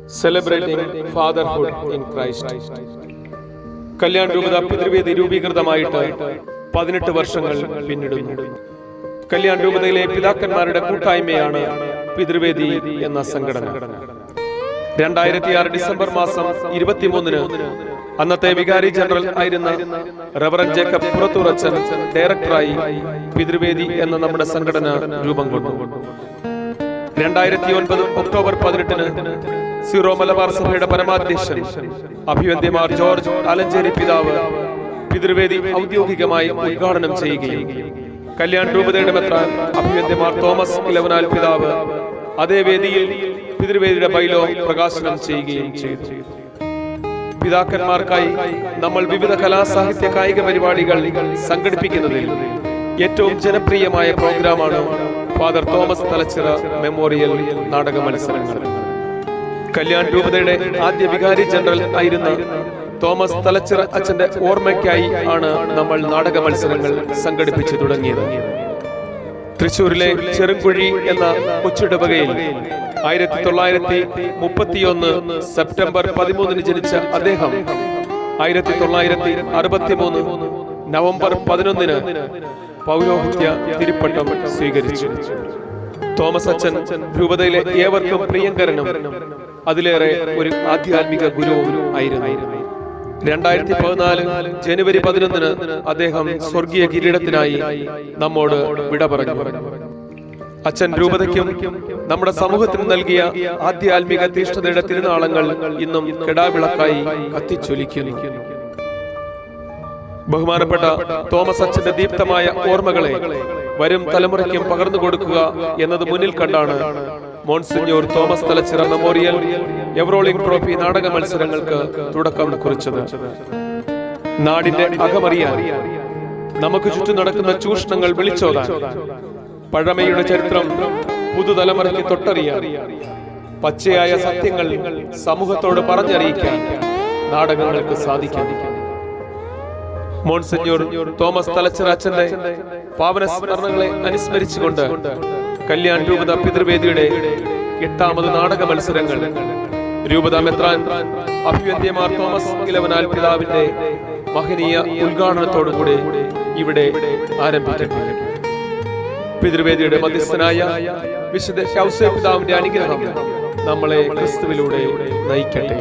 Celebrating Fatherhood in Christ. Kalyan രൂപത പിതൃവേദി രൂപീകൃതമായിട്ട് 18 വർഷങ്ങൾ പിന്നിടുന്നു. കല്യാൺ രൂപതയിലെ പിതാക്കന്മാരുടെ കൂട്ടായ്മയാണ് പിതൃവേദി എന്ന സംഘടന. 2006 ഡിസംബർ മാസം 23-ന് അന്നത്തെ വികാരി ജനറൽ ആയിരുന്ന റവറൻ ജേക്കബ് പുറത്തൂറച്ചൻ ഡയറക്ടറായി പിതൃവേദി എന്ന നമ്മുടെ സംഘടന രൂപം കൊണ്ടു. 2009 ഒക്ടോബർ 18-ന് സീറോ മലബാർ സഭയുടെ പരമാധ്യക്ഷൻ അഭിവന്ദ്യമാർ ജോർജ് ആലഞ്ചേരി പിതാവ് പിതൃവേദി ഔദ്യോഗികമായി ഉദ്ഘാടനം ചെയ്യുകയും കല്യാൺ രൂപതയുടെ മെത്രാൻ അഭിവന്ദ്യമാർ തോമസ് ഇലവനാൽ പിതാവ് അതേ വേദിയിൽ പിതൃവേദിയുടെ ബൈലോ പ്രകാശനം ചെയ്യുകയും ചെയ്തു. പിതാക്കന്മാർക്കായി നമ്മൾ വിവിധ കലാസാഹിത്യ കായിക പരിപാടികൾ സംഘടിപ്പിക്കുന്നതിൽ ഏറ്റവും ജനപ്രിയമായ പ്രോഗ്രാമാണ് ഫാദർ തോമസ് തലച്ചിറ മെമ്മോറിയൽ നാടക മത്സരങ്ങൾ. കല്യാൺ രൂപതയുടെ ആദ്യ വികാരി ജനറൽ ആയിരുന്ന തോമസ് തലച്ചിറ അച്ഛന്റെ ഓർമ്മയ്ക്കായി ആണ് നമ്മൾ നാടക മത്സരങ്ങൾ സംഘടിപ്പിച്ചു തുടങ്ങിയത്. തൃശൂരിലെ ചെറുകുഴി എന്ന കൊച്ചിടവകയിൽ 1931 സെപ്റ്റംബർ 13-ന് ജനിച്ച അദ്ദേഹം 1963 നവംബർ 11-ന് പൗരോഹിത്യ തിരുപ്പട്ടം സ്വീകരിച്ചു. തോമസ് അച്ഛൻ രൂപതയിലെ ഏവർക്കും പ്രിയങ്കരനും അതിലേറെ ഒരു ആധ്യാത്മിക ഗുരുവും ആയിരുന്നു. 2014 ജനുവരി 11-ന് അദ്ദേഹം സ്വർഗീയ കിരീടത്തിനായി നമ്മോട് വിട പറഞ്ഞു. അച്ഛൻ രൂപതയ്ക്കും നമ്മുടെ സമൂഹത്തിന് നൽകിയ ആധ്യാത്മിക തീഷ്ണതയുടെ തിരുനാളങ്ങൾ ഇന്നും കെടാവിളക്കായി കത്തിച്ചൊലിക്കുന്നു. ബഹുമാനപ്പെട്ട തോമസ് അച്ഛന്റെ ദീപ്തമായ ഓർമ്മകളെ വരും തലമുറയ്ക്കും പകർന്നു കൊടുക്കുക എന്നത് മുന്നിൽ കണ്ടാണ് Monsignor Thomas Thalachira memorial ever rolling trophy നാടക മത്സരങ്ങൾക്ക് തുടക്കം കുറിച്ചത്. നാടിന്റെ അകമറിയാൻ, നമുക്ക് ചുറ്റും നടക്കുന്ന ചൂഷണങ്ങൾ വിളിച്ചോതാൻ, പഴമയുടെ ചരിത്രം പുതുതലമുറയ്ക്ക് തൊട്ടറിയാൻ, പച്ചയായ സത്യങ്ങൾ സമൂഹത്തോട് പറഞ്ഞറിയിക്കാൻ നാടകങ്ങൾക്ക് സാധിക്കും. മോൺസിഞ്ഞൂർ തോമസ് തലച്ചിറ അച്ഛന്റെ പാവന സ്മരണകളെ അനുസ്മരിച്ചുകൊണ്ട് കല്യാൺ രൂപത പിതൃവേദിയുടെ 8ാമത് നാടക മത്സരങ്ങൾ രൂപത മെത്രാൻ അഭിവന്ദ്യമാർ തോമസ് ഇലവനാൽ പിതാവിന്റെ മഹനീയ ഉദ്ഘാടനത്തോടുകൂടി ഇവിടെ ആരംഭിച്ചിട്ടുണ്ട്. പിതൃവേദിയുടെ മധ്യസ്ഥനായ വിശുദ്ധ ഔസേപ്പ് പിതാവിന്റെ അനുഗ്രഹം നമ്മളെ ക്രിസ്തുവിലൂടെ നയിക്കട്ടെ.